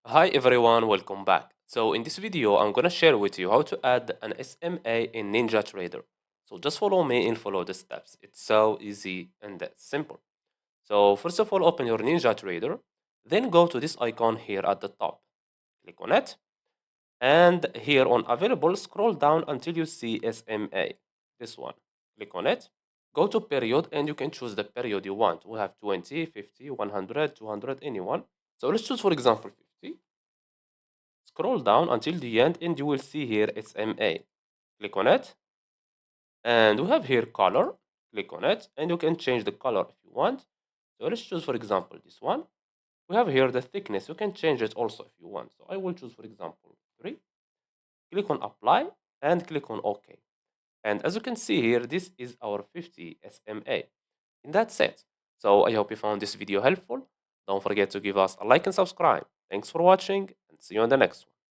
Hi everyone, welcome back. So in this video, I'm gonna share with you how to add an SMA in NinjaTrader. So just follow me and follow the steps. It's so easy and simple. So first of all, open your NinjaTrader, then go to this icon here at the top. Click on it, and here on Available, scroll down until you see SMA. This one. Click on it. Go to Period, and you can choose the period you want. We have 20, 50, 100, 200, anyone. So let's choose, for example, 50. Scroll down until the end and you will see here SMA. Click on it and we have here color. Click on it and you can change the color if you want. So let's choose for example this one. We have here the thickness. You can change it also if you want. So I will choose for example 3. Click on apply and click on OK. And as you can see here, this is our 50 SMA. And that's it. So I hope you found this video helpful. Don't forget to give us a like and subscribe. Thanks for watching and see you on the next one.